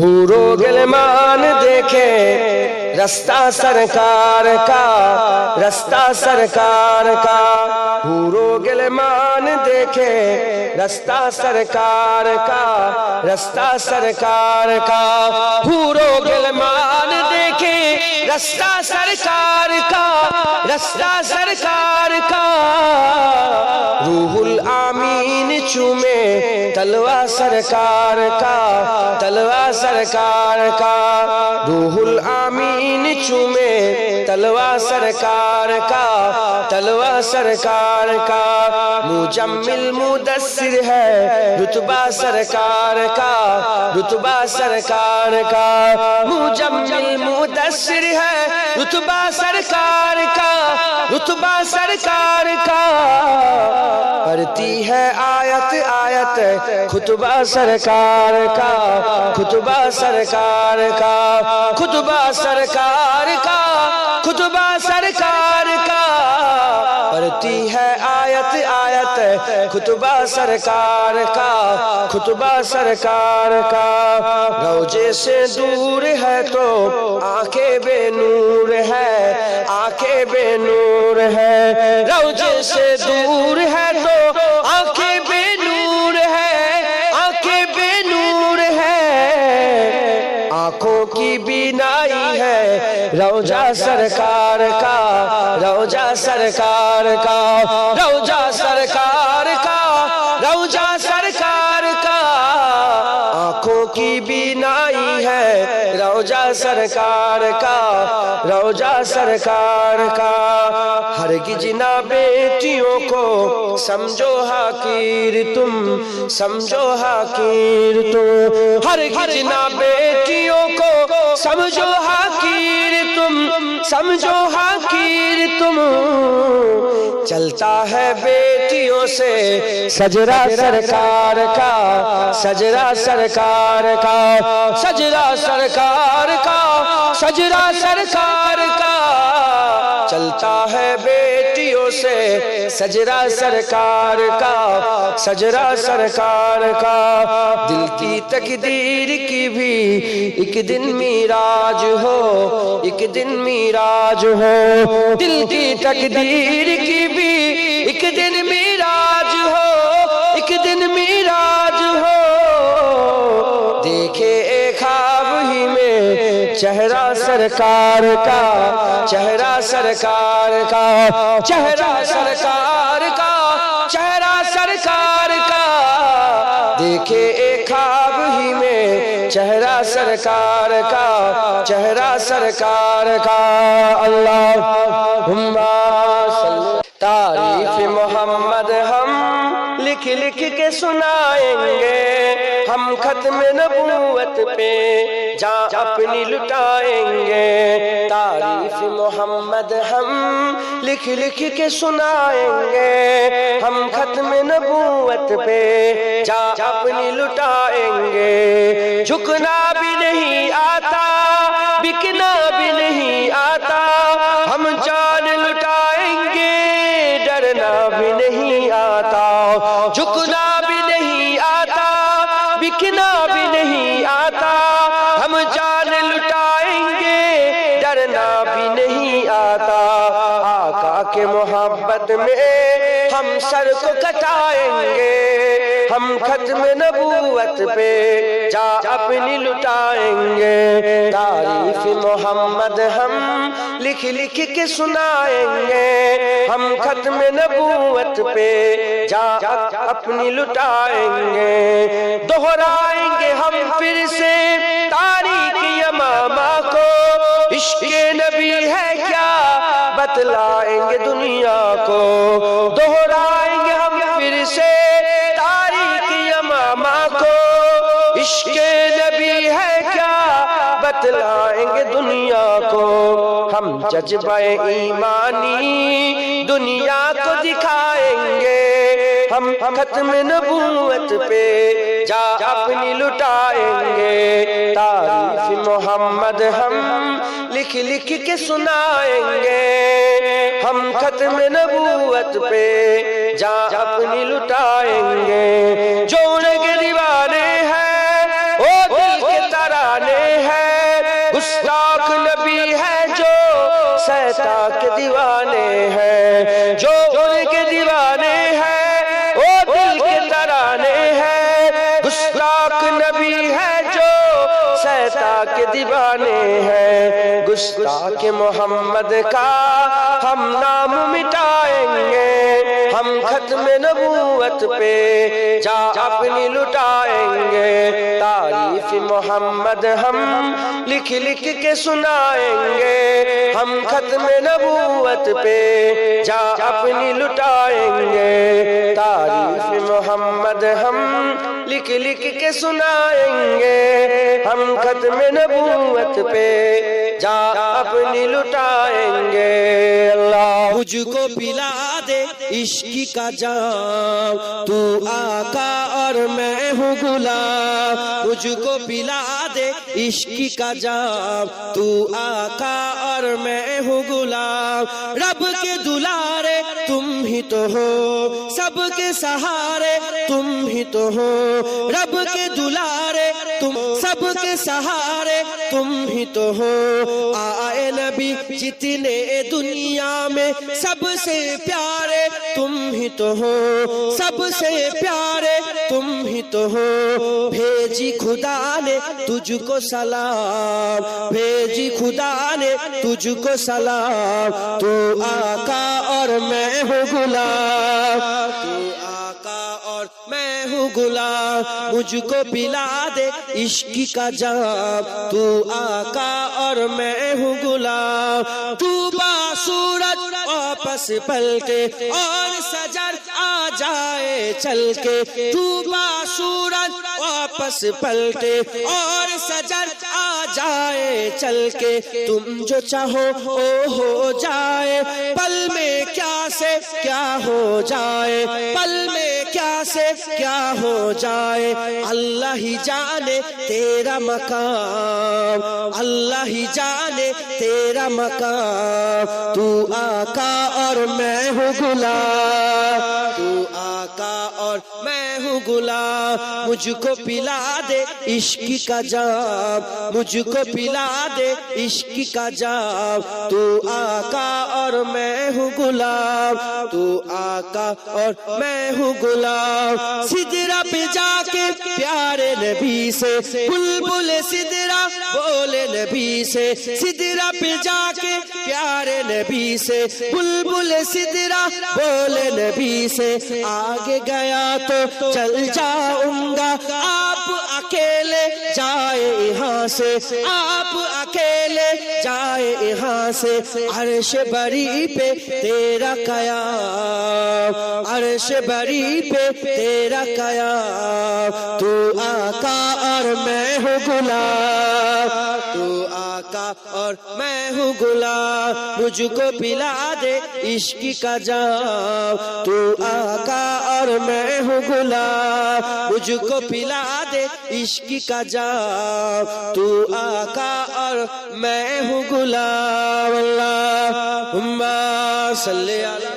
حورو گلمان دیکھے رستہ سرکار کا، رستہ سرکار کا، حورو گلمان دیکھے رستہ سرکار کا، رستہ سرکار کا، حورو گلمان دیکھے رستہ سرکار کا، رستہ سرکار کا، روح الامین چومے تلوہ سرکار کا، تلوہ سرکار کا، روح الامین چومے تلوہ سرکار کا، تلوہ سرکار کا، مجمل مدثر ہے رتبہ سرکار کا، رتبہ سرکار کا، مجمل مدثر ہے رتبہ سرکار کا، رتبہ سرکار کا، پڑھتی ہے آیت آیت خطبہ سرکار کا، خطبہ سرکار کا، خطبہ سرکار کا، خطبہ سرکار کا، پڑھتی ہے آیت آیت خطبہ سرکار کا، خطبہ سرکار کا، روضے سے دور ہے تو آنکھیں بے نور ہے، آنکھیں بے نور ہے، روضے سے دور ہے تو آنکھیں بے نور ہے، آنکھیں بے نور ہے، آنکھوں کی بینائی ہے روضہ سرکار کا، روضہ سرکار کا، روضہ سرکار کا، روضہ سرکار کا، آنکھوں کی بینائی ہے روضہ سرکار کا، روضہ سرکار کا، ہرگز نہ بیٹیوں کو سمجھو حقیر تم، سمجھو حقیر تم، ہرگز نہ بیٹیوں کو سمجھو حقیر تم، سمجھو حقیر تم، چلتا ہے بیٹیوں سے سجرہ سرکار کا، سجرہ سرکار کا، سجرہ سرکار کا، سجرہ سرکار کا، چلتا ہے بیٹیوں سے سجرہ سرکار کا، سجرہ سرکار کا، دل کی تقدیر کی بھی ایک دن میراج ہو، ایک دن میراج ہو، دل کی تقدیر کی بھی ایک دن میراج ہو، ایک دن میراج ہو، دیکھے ایک خواب ہی میں چہرہ سرکار کا، چہرہ سرکار کا، چہرہ سرکار کا، چہرہ سرکار کا، دیکھے ایک خواب ہی میں چہرہ سرکار کا، چہرہ سرکار کا، اللہم صلی۔ تعریف محمد ہم لکھ لکھ کے سنائیں گے، ہم ختم نبوت پہ جان اپنی لٹائیں گے، تعریف محمد ہم لکھ لکھ کے سنائیں گے، ہم ختم نبوت پہ جان اپنی لٹائیں گے، جھکنا بھی نہیں آتا، بکنا بھی نہیں آتا، ہم جان لٹائیں گے، ڈرنا بھی نہیں آتا، جھکنا بھی نہیں آتا، بکنا بھی نہیں آتا، ہم جان لٹائیں گے، ڈرنا بھی نہیں آتا، آقا کے محبت میں ہم سر کو کٹائیں گے، ہم ختم نبوت پہ جان اپنی لٹائیں گے، تعریف محمد ہم لکھ لکھ کے سنائیں گے، ہم ختم نبوت پہ جان اپنی لٹائیں گے، دہرائیں گے ہم پھر سے تاریخ یمامہ کو، عشق نبی ہے کیا بتلائیں گے دنیا کو، دہرائیں گے ہم پھر سے تاریخ یمامہ کو، عشق نبی ہے کیا بتلائیں گے دنیا کو، ہم جذبہ ایمانی دنیا کو دکھائیں گے، ہم ختم نبوت پہ جان اپنی لٹائیں گے، تعریف محمد ہم لکھ لکھ کے سنائیں گے، ہم ختم نبوت پہ جان اپنی لٹائیں گے، جو ان کے دیوانے ہیں وہ دل کے ترانے کے دیوانے ہیں، گستاخ محمد کا ہم نام مٹائیں گے، ہم ختم نبوت پہ جا اپنی لٹائیں گے، تعریف محمد ہم لکھ لکھ کے سنائیں گے، ہم ختم نبوت پہ جا اپنی لٹائیں گے، تعریف محمد ہم لکھ لکھ کے سنائیں گے، ہم ختم نبوت پہ جا اپنی لٹائیں گے۔ اللہ مجھ کو پلا دے عشق کا جام، تو آقا اور میں ہوں غلام، مجھ کو پلا دے عشق کا جام، تو آقا اور میں ہوں غلام، رب کے دلارے تم ہی تو ہو، سب کے سہارے تم ہی تو ہو، رب کے دلارے تم سب کے سہارے تم ہی تو ہو، آئے نبی جتنے دنیا میں سب سے پیارے تم ہی تو ہو، سب سے پیارے تم ہی تو ہو، بھیجی خدا نے تجھ کو سلام، بھیجی خدا نے تجھ کو سلام، تو آقا اور میں ہوں غلام، تو آقا اور میں ہوں غلام، مجھ کو پلا دے عشق کا جام، تو آقا اور میں ہوں غلام، ڈوبا سورج واپس پلٹے اور سجر آ جائے چل کے، ڈوبا سورج واپس پلٹے اور سجر آ جائے چل کے، تم جو چاہو وہ ہو جائے، پل میں کیا سے کیا ہو جائے، پل میں کیا سے کیا ہو جائے، اللہ ہی جانے تیرا مقام، اللہ ہی جانے تیرا مقام، تو آقا اور میں ہوں غلام، تو آقا اور میں ہوں غلام، مجھ کو پلا دے عشق کا جام، مجھ کو پلا دے عشق کا جام، تو آقا اور میں ہوں غلام، تو آقا اور میں ہوں غلام، سدرہ پہ جا کے پیارے نبی سے بلبل سدرہ بولے نبی سے، سدرہ پہ جا کے پیارے نبی سے بلبل سدرہ بولے نبی سے، آگے گیا تو چل جاؤں گا، آپ اکیلے جائے یہاں سے، آپ اکیلے جائے یہاں سے، عرش بری پہ تیرا قیام، عرش بری پہ تیرا قیام، تو آقا اور میں ہوں غلام، تو آقا اور میں ہوں غلام، مجھ کو پلا دے عشق کا جام، تو آقا اور میں ہوں غلام، مجھ کو پلا دے عشق کا جام، تو آقا اور میں ہوں غلام، اللہم صلی علی